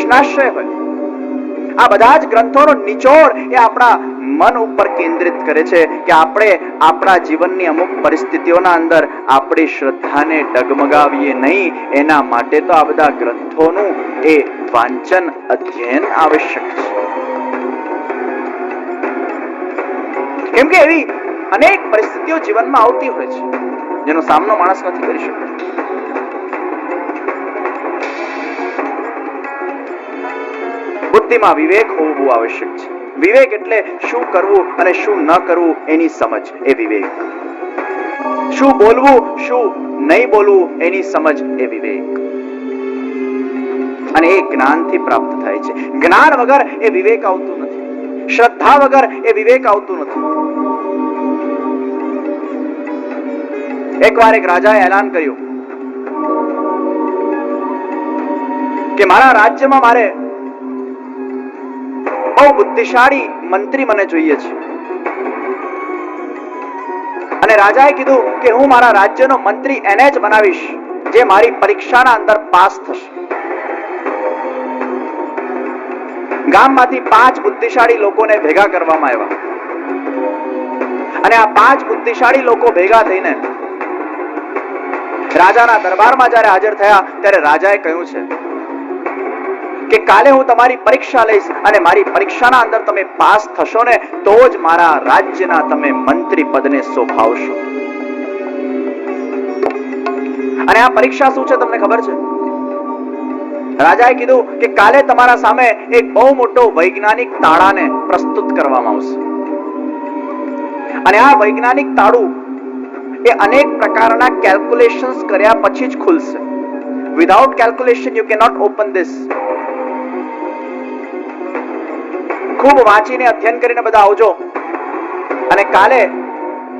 કૃષ્ણાશ્રય હોય. આ બધા જ ગ્રંથોનો નિચોડ એ આપણા મન ઉપર કેન્દ્રિત કરે છે કે આપણે આપણા જીવનની અમુક પરિસ્થિતિઓના અંદર આપણી શ્રદ્ધાને ડગમગાવીએ નહીં. એના માટે તો આ બધા ગ્રંથોનું એ વાંચન અધ્યયન આવશ્યક છે. કેમ કે એવી અનેક પરિસ્થિતિઓ જીવનમાં આવતી હોય છે જેનો સામનો માણસ નથી કરી શકતો. બુદ્ધિમાં વિવેક હોવું બહુ આવશ્યક છે. વિવેક એટલે શું કરવું અને શું ન કરવું એની સમજ, એ વિવેક. શું બોલવું શું નહીં બોલવું એની સમજ, એ વિવેક. અને એ જ્ઞાનથી પ્રાપ્ત થાય છે. જ્ઞાન વગર એ વિવેક આવતું નથી. શ્રદ્ધા વગર એ વિવેક આવતું નથી. એકવાર એક રાજાએ એલાન કર્યું કે મારા રાજ્યમાં મારે બહુ બુદ્ધિશાળી મંત્રી મને જોઈએ છે. અને રાજાએ કીધું કે હું મારા રાજ્યનો મંત્રી એને જ બનાવીશ જે મારી પરીક્ષાના અંદર પાસ થશે. ગામમાંથી 5 બુદ્ધિશાળી લોકોને ભેગા કરવામાં આવ્યા. અને આ 5 બુદ્ધિશાળી લોકો ભેગા થઈને રાજાના દરબારમાં જ્યારે હાજર થયા ત્યારે રાજાએ કહ્યું છે કે કાલે હું તમારી પરીક્ષા લઈશ અને મારી પરીક્ષાના અંદર તમે પાસ થશો ને તો જ મારા રાજ્યના તમે મંત્રી પદને શોભાવશો. અને આ પરીક્ષા શું છે તમને ખબર છે? રાજાએ કીધું કે કાલે તમારા સામે એક બહુ મોટો વૈજ્ઞાનિક તાળાને પ્રસ્તુત કરવામાં આવશે. અને આ વૈજ્ઞાનિક તાળું એ અનેક પ્રકારના કેલ્ક્યુલેશન્સ કર્યા પછી જ ખુલશે. Without calculation you cannot open this. ખૂબ વાંચીને અધ્યયન કરીને બધા આવજો. અને કાલે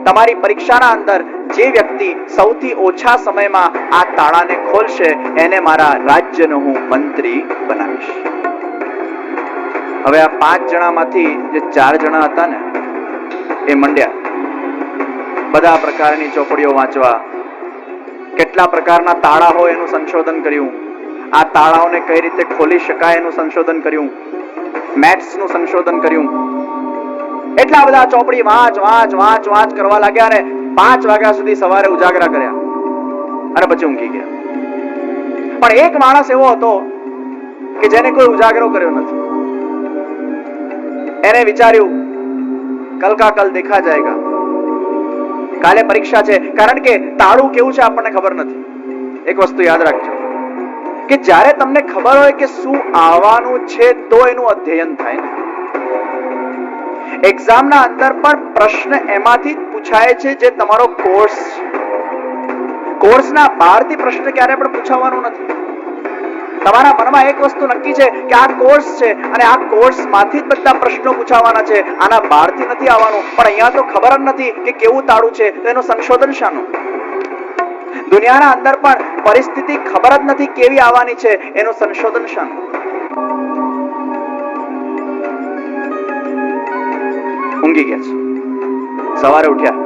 તમારી પરીક્ષાના અંદર જે વ્યક્તિ સૌથી ઓછા સમયમાં આ તાળાને ખોલશે એને મારા રાજ્યનો હું મંત્રી બનાવીશ. હવે આ 5 જણામાંથી જે 4 જણા હતા ને એ મંડ્યા બધા પ્રકારની ચોપડીઓ વાંચવા, કેટલા પ્રકારના તાળા હોય એનું સંશોધન કર્યું, આ તાળાઓને કઈ રીતે ખોલી શકાય એનું સંશોધન કર્યું, મેથ્સ નું સંશોધન કર્યું. એટલા બધા ચોપડી વાંચ વાંચ વાંચ વાંચ કરવા લાગ્યા અને 5 વાગ્યા સુધી સવારે ઉજાગરા કર્યા અને પછી ઊંઘી ગયા. પણ એક માણસ એવો હતો કે જેને કોઈ ઉજાગરો કર્યો નથી. એને વિચાર્યું કલ કા કલ દેખા જાયગા. કાલે પરીક્ષા છે. કારણ કે તાળું કેવું છે આપણને ખબર નથી. એક વસ્તુ યાદ રાખજો કે જ્યારે તમને ખબર હોય કે શું આવવાનું છે તો એનું અધ્યયન થાય ને. એક્ઝામના અંદર પણ પ્રશ્ન એમાંથી જ પૂછાય છે જે તમારો કોર્સ છે. કોર્સના બહારથી પ્રશ્ન ક્યારે પણ પૂછાવાનો નથી. તમારા મનમાં એક વસ્તુ નક્કી છે કે આ કોર્સ છે અને આ કોર્સમાંથી જ બધા પ્રશ્નો પૂછાવાના છે, આના બહારથી નથી આવવાનું. પણ અહીંયા તો ખબર જ નથી કે કેવું તાળું છે તો એનું સંશોધન શાનું? દુનિયાના અંદર પણ પરિસ્થિતિ ખબર જ નથી કેવી આવવાની છે, એનું સંશોધન શાનું? ઊંઘી ગયા છે. સવારે ઉઠ્યા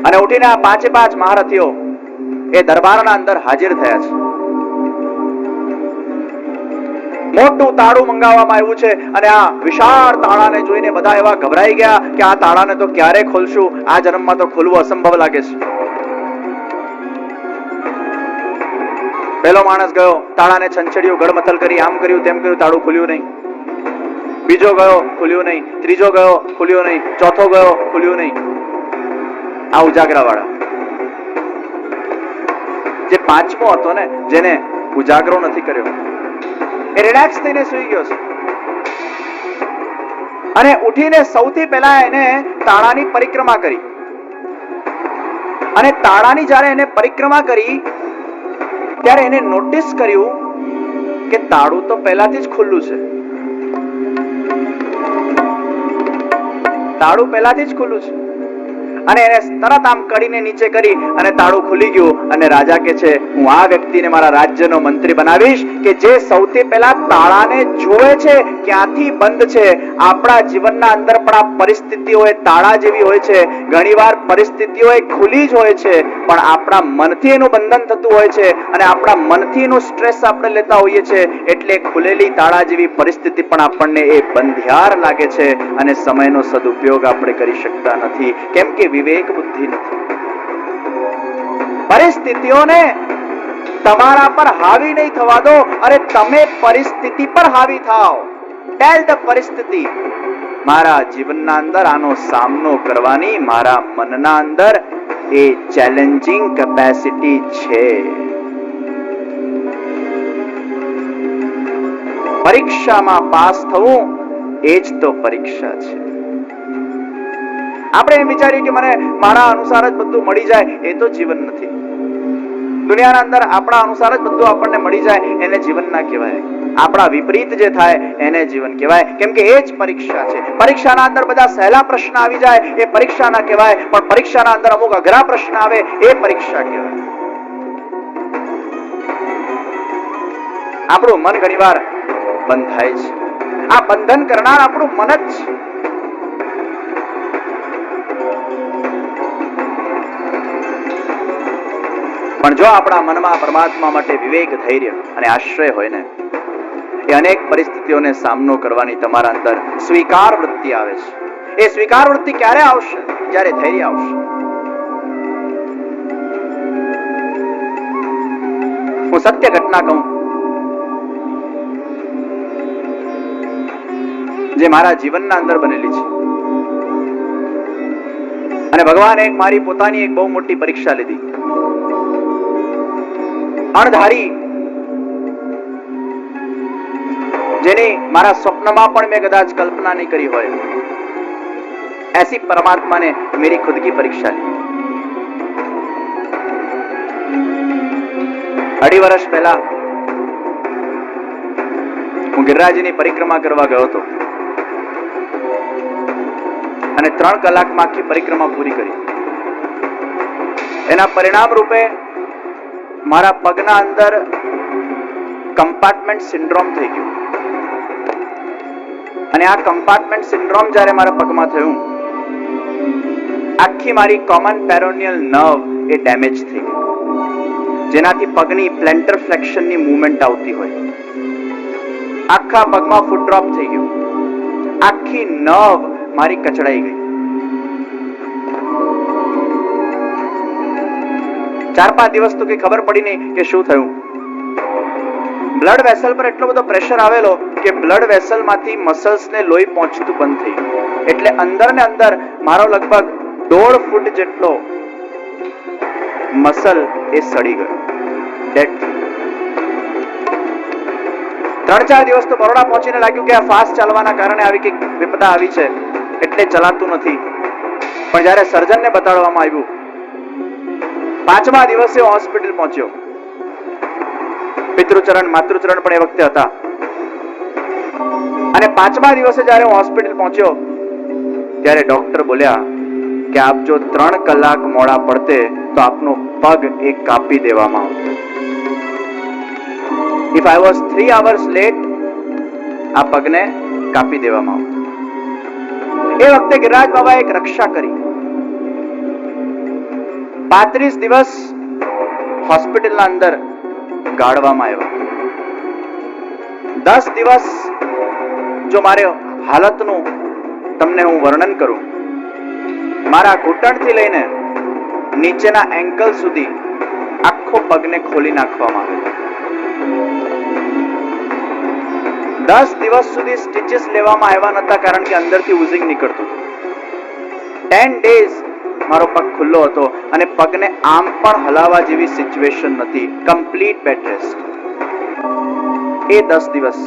અને ઉઠીને આ 5 મહારથીઓ એ દરબારના અંદર હાજર થયા છે. મોટું તાળું મંગાવવામાં આવ્યું છે અને આ વિશાળ તાળાને જોઈને બધા એવા ગભરાઈ ગયા કે આ તાળાને તો ક્યારે ખોલશું, આ જન્મમાં તો ખોલવું અસંભવ લાગે છે. પહેલો માણસ ગયો, તાળાને છંછેડ્યું, ગળમથલ કરી, આમ કર્યું તેમ કર્યું, તાળું ખુલ્યું નહીં. બીજો ગયો, ખુલ્યું નહીં. ત્રીજો ગયો, ખુલ્યું નહીં. ચોથો ગયો, ખુલ્યું નહીં. આ ઉજાગરા વાળા જે 5મો હતો ને, જેને ઉજાગરો નથી કર્યો, એ રિલેક્સ થઈને સૂઈ ગયો છે. અને ઉઠીને સૌથી પહેલા એને તાળાની પરિક્રમા કરી. અને તાળાની જ્યારે એને પરિક્રમા કરી ત્યારે એને નોટિસ કર્યું કે તાળું તો પહેલાથી જ ખુલ્લું છે. તાળું પહેલાથી જ ખુલ્લું છે અને એને તરત આમ કડીને નીચે કરી અને તાળું ખુલી ગયું અને રાજા કે છે, હું આ વ્યક્તિને મારા રાજ્યનો મંત્રી બનાવીશ કે જે સૌથી પહેલા તાળાને જુએ છે ક્યાંથી બંધ છે. આપણા જીવનના અંદર પણ આ પરિસ્થિતિઓ એ તાળા જેવી હોય છે. ઘણીવાર પરિસ્થિતિઓ એ ખુલી જ હોય છે, પણ આપણા મનથી એનું બંધન થતું હોય છે અને આપણા મનથી એનું સ્ટ્રેસ આપણે લેતા હોઈએ છીએ. એટલે ખુલેલી તાળા જેવી પરિસ્થિતિ પણ આપણને એ બંધિયાર લાગે છે અને સમયનો સદુપયોગ આપણે કરી શકતા નથી, કેમ કે વિવેક બુદ્ધિ નથી. પરિસ્થિતિઓને તમારા પર હાવી નહીં થવા દો, અરે તમે પરિસ્થિતિ પર હાવી થાઓ. ટેલ ધ પરિસ્થિતિ, મારા જીવનના અંદર આનો સામનો કરવાની મારા મનના અંદર એ ચેલેન્જિંગ કેપેસિટી છે. પરીક્ષામાં પાસ થવું એ જ તો પરીક્ષા છે. આપણે એમ વિચારીએ કે મને મારા અનુસાર જ બધું મળી જાય, એ તો જીવન નથી. દુનિયાના અંદર આપણા અનુસાર જ બધું આપણને મળી જાય એને જીવન ના કહેવાય. આપણા વિપરીત જે થાય એને જીવન કહેવાય, કેમ કે એ જ પરીક્ષા છે. પરીક્ષાના અંદર બધા સહેલા પ્રશ્ન આવી જાય એ પરીક્ષા ના કહેવાય, પણ પરીક્ષાના અંદર અમુક અઘરા પ્રશ્ન આવે એ પરીક્ષા કહેવાય. આપણું મન ઘણીવાર બંધાય છે. આ બંધન કરનાર આપણું મન જ છે. પણ જો આપણા મનમાં પરમાત્મા માટે વિવેક, ધૈર્ય અને આશ્રય હોય ને, એ અનેક પરિસ્થિતિઓને સામનો કરવાની તમારા અંદર સ્વીકાર વૃત્તિ આવે છે. એ સ્વીકાર વૃત્તિ ક્યારે આવશે? જ્યારે ધૈર્ય આવશે. હું સત્ય ઘટના કહું જે મારા જીવનના અંદર બનેલી છે. અને ભગવાને એક મારી પોતાની એક બહુ મોટી પરીક્ષા લીધી. અણધારી, જેની મારા સ્વપ્નમાં પણ મેં કદાચ કલ્પના નહીં કરી હોય, ऐसी परमात्मा ने मेरी खुद की परीक्षा ली. 2.5 વર્ષ પહેલા હું ગિરિરાજની પરિક્રમા કરવા ગયો હતો અને 3 કલાકમાં આખી પરિક્રમા પૂરી કરી. એના પરિણામ રૂપે મારા પગના અંદર કમ્પાર્ટમેન્ટ સિન્ડ્રોમ થઈ ગયું. અને આ કમ્પાર્ટમેન્ટ સિન્ડ્રોમ જ્યારે મારા પગમાં થયું, આખી મારી કોમન પેરોનિયલ નર્વ એ ડેમેજ થઈ ગઈ, જેનાથી પગની પ્લેન્ટર ફ્લેક્શનની મૂવમેન્ટ આવતી હોય. આખા પગમાં ફૂટ ડ્રોપ થઈ ગયું. આખી નર્વ મારી કચડાઈ ગઈ. 4-5 દિવસ તો કઈ ખબર પડી નહીં કે શું થયું. બ્લડ વેસલ પર એટલો બધો પ્રેશર આવેલો કે બ્લડ વેસલ માંથી મસલ્સ ને લોહી પહોંચતું બંધ થઈ ગયું. એટલે અંદર ને અંદર મારો લગભગ 1.5 ફૂટ જેટલો મસલ એ સડી ગયો, ડેડ થઈ ગયો. 3-4 દિવસ તો બરોડા પહોંચીને લાગ્યું કે આ ફાસ્ટ ચાલવાના કારણે આવી કઈક વિપદા આવી છે એટલે ચલાતું નથી. પણ જ્યારે સર્જનને બતાડવામાં આવ્યું, 5મા દિવસે હોસ્પિટલ પહોંચ્યો. પિતૃચરણ માતૃચરણ પણ એ વખતે હતા. અને 5મા દિવસે જ્યારે હું હોસ્પિટલ પહોંચ્યો ત્યારે ડોક્ટર બોલ્યા કે આપ જો 3 કલાક મોડા પડતે તો આપનો પગ એ કાપી દેવામાં આવતો. If I was 3 hours late, આ પગને કાપી દેવામાં આવતો. એ વખતે ગિરિરાજ બાબાએ એક રક્ષા કરી. 35 દિવસ હોસ્પિટલના અંદર ગાળવામાં આવ્યા. 10 દિવસ જો મારે હાલતનું તમને હું વર્ણન કરું, મારા ઘૂંટણથી લઈને નીચેના એન્કલ સુધી આખો પગને ખોલી નાખવામાં આવેલો. 10 દિવસ સુધી સ્ટિચીસ લેવામાં આવ્યા નતા, કારણ કે અંદરથી ઉઝિંગ નીકળતું. 10 days મારો પગ ખુલ્લો હતો અને પગને આમ પણ હલાવવા જેવી સિચ્યુએશન નથી. Complete bed rest. એ 10 દિવસ.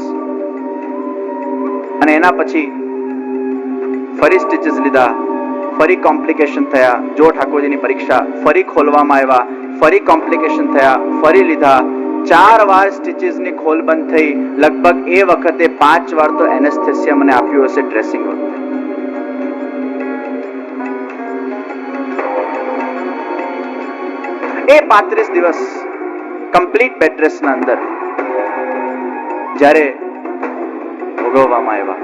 અને એના પછી ફરી સ્ટિચીસ લીધા, ફરી કોમ્પ્લિકેશન થયા. જો ઠાકોરજીની પરીક્ષા, ફરી ખોલવામાં આવ્યા, ફરી કોમ્પ્લિકેશન થયા, ફરી લીધા. 4 વાર સ્ટિચીસની ખોલ બંધ થઈ. લગભગ એ વખતે 5 વાર તો એનેસ્થેસિયા મને આપ્યું હશે ડ્રેસિંગ વખતે. એ 35 દિવસ કમ્પ્લીટ બેડ રેસ્ટના અંદર જ્યારે ભોગવવામાં આવ્યા,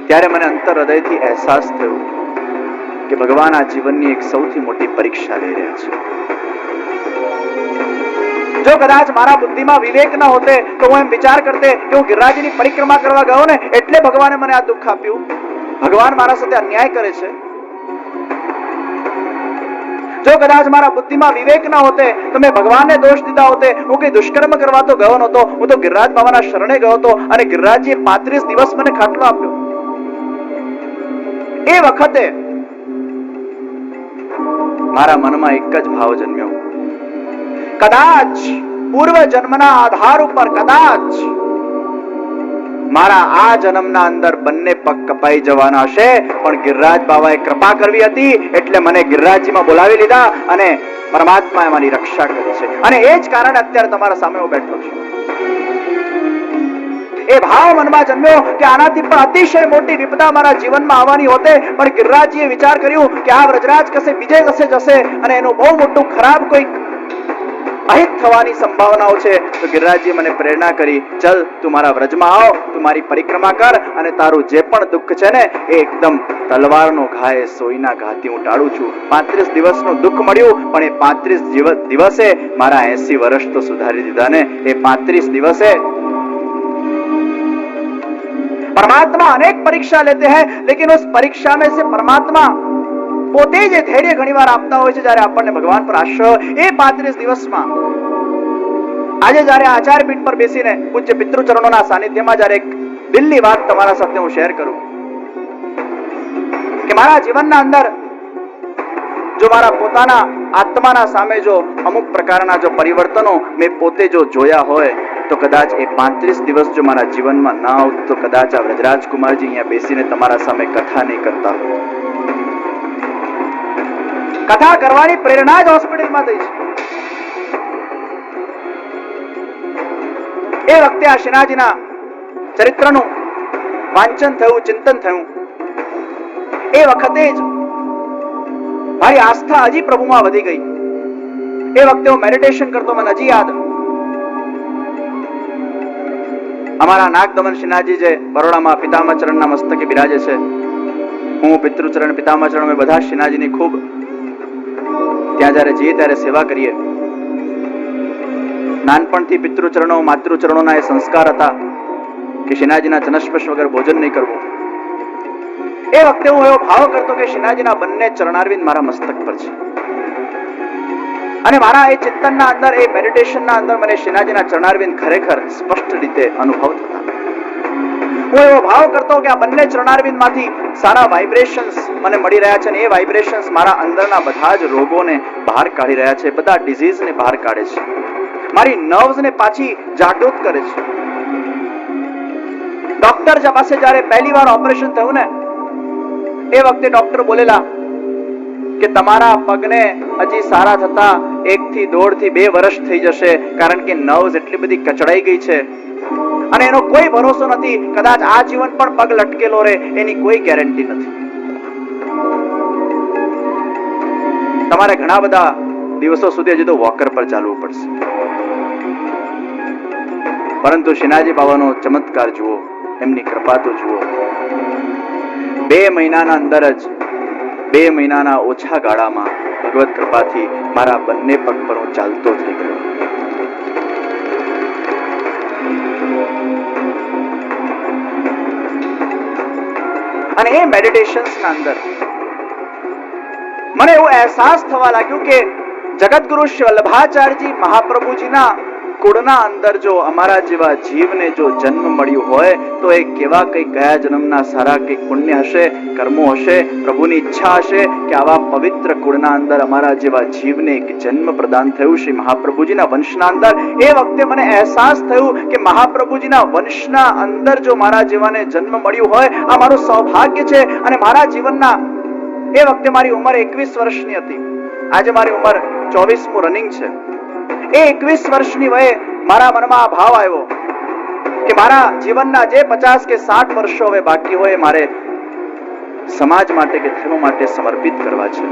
ત્યારે મને અંતર હૃદયથી અહેસાસ થયો કે ભગવાન આ જીવનની એક સૌથી મોટી પરીક્ષા લઈ રહ્યા છે. જો કદાચ મારા બુદ્ધિમાં વિવેક ન હોતે તો હું એમ વિચાર કરતે કે હું ગિરિરાજની પરિક્રમા કરવા ગયો ને એટલે ભગવાને મને આ દુઃખ આપ્યું, ભગવાન મારા સાથે અન્યાય કરે છે. જો કદાચ મારા બુદ્ધિમાં વિવેક ન હોતે તો મેં ભગવાનને દોષ દીધા હોતે. હું કઈ દુષ્કર્મ કરવા તો ગયો નહોતો, હું તો ગિરિરાજ બાબાના શરણે ગયો હતો અને ગિરિરાજજીએ 35 દિવસ મને ખાટલો આપ્યો. એ વખતે મારા મનમાં એક જ ભાવ જન્મ્યો, કદાચ પૂર્વ જન્મના આધાર ઉપર કદાચ મારા આ જન્મના અંદર બંને પગ કપાઈ જવાના હશે, પણ ગિરિરાજ બાબાએ કૃપા કરવી હતી એટલે મને ગિરિરાજજીમાં બોલાવી લીધા અને પરમાત્માએ મારી રક્ષા કરી છે. અને એ જ કારણે અત્યારે તમારા સામે હું બેઠો છું. એ ભાવ મનમાં જન્મ્યો કે આનાથી પણ અતિશય મોટી વિપદા મારા જીવનમાં આવવાની હોતે, પણ ગિરિરાજજીએ વિચાર કર્યું કે આ વ્રજરાજ કશે બીજે કશે જશે અને એનું બહુ મોટું ખરાબ કોઈ અહિત થવાની સંભાવનાઓ છે. તો ગિરિરાજજીએ મને પ્રેરણા કરી, ચલ તું મારા વ્રજમાં આવ, તું મારી પરિક્રમા કર અને તારું જે પણ દુઃખ છે ને એ એકદમ તલવારનો ઘા એ સોયના ઘાથી હું ટાળું છું. 35 દિવસનું દુઃખ મળ્યું, પણ એ 35 દિવસે મારા 80 વર્ષ તો સુધારી દીધા ને. એ 35 દિવસે परमात्मा अनेक परीक्षा लेते हैं, लेकिन उस परीक्षा में से परमात्मा પોતે જ ધૈર્ય ઘણીવાર આપતા હોય છે જ્યારે આપણને ભગવાન પર આશ્રય. એ 35 દિવસમાં આજે જ્યારે આચાર્ય પીઠ પર બેસીને પૂજ્ય પિતૃચરણોના સાનિધ્યમાં જ્યારે એક દિલની વાત તમારા સાથે હું શેર કરું કે મારા જીવનના અંદર જો મારા પોતાના આત્માના સામે જો અમુક પ્રકારના જો પરિવર્તનો મેં પોતે જો જોયા હોય તો કદાચ એ 35 દિવસ જો મારા જીવનમાં ના આવત તો કદાચ આ વ્રજરાજ કુમારજી અહીંયા બેસીને તમારા સામે કથા નહીં કરતા. કથા કરવાની પ્રેરણા જ હોસ્પિટલમાં થઈ છે. એ વખતે આ શ્રીનાથજીના ચરિત્રનું વાંચન થયું, ચિંતન થયું. એ વખતે જ મારી આસ્થા હજી પ્રભુમાં વધી ગઈ. એ વખતે હું મેડિટેશન કરતો, મને હજી યાદ અમારા નાગદમન શ્રીનાથજી જે બરોડામાં પિતામહચરણના મસ્તકે બિરાજે છે, હું પિતૃચરણ પિતામહચરણ અમે બધા શ્રીનાથજીની ખૂબ ત્યાં જ્યારે જઈએ ત્યારે સેવા કરીએ. નાનપણથી પિતૃચરણો માતૃચરણોના એ સંસ્કાર હતા કે શ્રીનાથજીના ચનસ્પર્શ વગર ભોજન નહીં કરવું. એ વખતે હું એવો ભાવ કરતો કે શ્રીનાથજીના બંને ચરણારવિંદ મારા મસ્તક પર છે અને મારા એ ચિંતનના અંદર, એ મેડિટેશનના અંદર મને શ્રીનાથજીના ચરણારવિંદ ખરેખર સ્પષ્ટ રીતે અનુભવ થતા. હું એવો ભાવ કરતો કે આ બંને ચરણારવિંદમાંથી સારા વાઇબ્રેશન્સ મને મળી રહ્યા છે અને એ વાઇબ્રેશન્સ મારા અંદરના બધા જ રોગોને બહાર કાઢી રહ્યા છે, બધા ડિઝીઝને બહાર કાઢે છે, મારી નર્વ્સને પાછી જાગૃત કરે છે. ડોક્ટર પાસે જ્યારે પહેલી વાર ઓપરેશન થયું ને એ વખતે ડોક્ટર બોલેલા કે તમારા પગને હજી સારા થતા 1 થી 1.5 થી 2 વર્ષ થઈ જશે, કારણ કે નર્વ્સ એટલી બધી કચડાઈ ગઈ છે અને એનો કોઈ ભરોસો નથી. કદાચ આ જીવન પણ પગ લટકેલો રહે, એની કોઈ ગેરંટી નથી. તમારે ઘણા બધા દિવસો સુધી હજી તો વોકર પર ચાલવું પડશે. પરંતુ શ્રીનાથજી બાબાનો ચમત્કાર જુઓ, એમની કૃપા તો જુઓ. 2 મહિનાના અંદર જ, 2 મહિનાના ઓછા ગાળામાં ભગવત કૃપાથી મારા બંને પગ પર હું ચાલતો થઈ ગયો. અને એ મેડિટેશન્સના અંદર મને એવો અહેસાસ થવા લાગ્યો કે જગતગુરુ શ્રી વલ્લભાચાર્યજી મહાપ્રભુજીના કુળના અંદર જો અમારા જેવા જીવને જો જન્મ મળ્યો હોય તો એ કેવા કઈ કયા જન્મના સારા કઈ પુણ્ય હશે, કર્મો હશે, પ્રભુની ઈચ્છા હશે કે આવા પવિત્ર કુળના અંદર અમારા જેવા જીવને એક જન્મ પ્રદાન થયું શ્રી મહાપ્રભુજીના વંશના અંદર. એ વખતે મને અહેસાસ થયું કે મહાપ્રભુજીના વંશના અંદર જો મારા જેવાને જન્મ મળ્યું હોય આ મારું સૌભાગ્ય છે. અને મારા જીવનના એ વખતે મારી ઉંમર 21 વર્ષની હતી. આજે મારી ઉંમર 24મું રનિંગ છે. એ 21 વર્ષની વયે મારા મનમાં આ ભાવ આવ્યો કે મારા જીવનના જે 50 કે 60 વર્ષો હવે બાકી હોય મારે સમાજ માટે કે ધર્મ માટે સમર્પિત કરવા છે.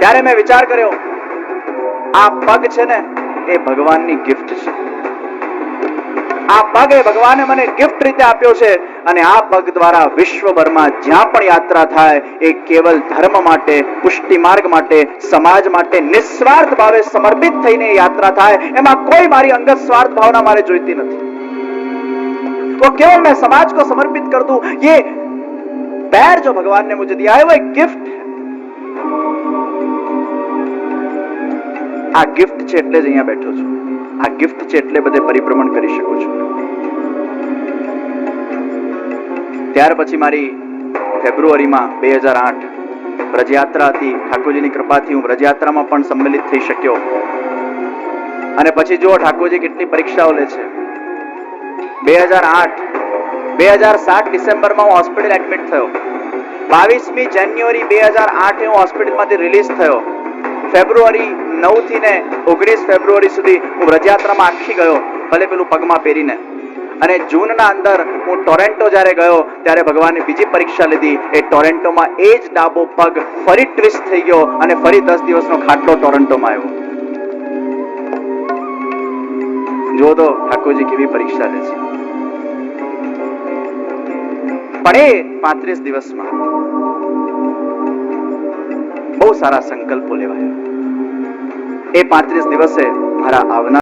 ત્યારે મેં વિચાર કર્યો, આ પગ છે ને એ ભગવાનની ગિફ્ટ છે. આ પગ એ ભગવાને મને ગિફ્ટ રીતે આપ્યો છે, અને આ પગ દ્વારા વિશ્વભરમાં જ્યાં પણ યાત્રા થાય એ કેવલ ધર્મ માટે, પુષ્ટિ માર્ગ માટે, સમાજ માટે નિસ્વાર્થ ભાવે સમર્પિત થઈને યાત્રા થાય. એમાં કોઈ મારી અંગત સ્વાર્થ ભાવના મારે જોઈતી નથી. वो केवल मैं समाज को समर्पित कर दूं, ये पैर जो भगवान ने मुझे दिया है वो एक गिफ्ट है. આ ગિફ્ટ છે એટલે જ અહીંયા બેઠો છું. આ ગિફ્ટ છે એટલે બધે પરિભ્રમણ કરી શકું છું. ત્યાર પછી મારી ફેબ્રુઆરીમાં 2008 વ્રજયાત્રા હતી. ઠાકોરજીની કૃપાથી હું વ્રજયાત્રામાં પણ સંમેલિત થઈ શક્યો. અને પછી જુઓ ઠાકોરજી કેટલી પરીક્ષાઓ લે છે. 2007 ડિસેમ્બરમાં હું હોસ્પિટલ એડમિટ થયો. 22મી જાન્યુઆરી 2008 હું હોસ્પિટલમાંથી રિલીઝ થયો. ફેબ્રુઆરી 9 થી ને 19 ફેબ્રુઆરી સુધી હું વ્રજયાત્રામાં આખી ગયો, ભલે પેલું પગમાં પહેરીને. અને જૂનના અંદર હું ટોરેન્ટો જ્યારે ગયો ત્યારે ભગવાને બીજી પરીક્ષા લીધી. એ ટોરેન્ટોમાં એ જ ડાબો પગ ફરી ટ્વિસ્ટ થઈ ગયો અને ફરી 10 દિવસનો ખાટલો ટોરેન્ટોમાં આવ્યો. જો તો ઠાકોરજી કેવી પરીક્ષા લે છે. પણ એ 35 દિવસમાં બહુ સારા સંકલ્પો લેવાયા. એ 35 દિવસે મારા આવનાર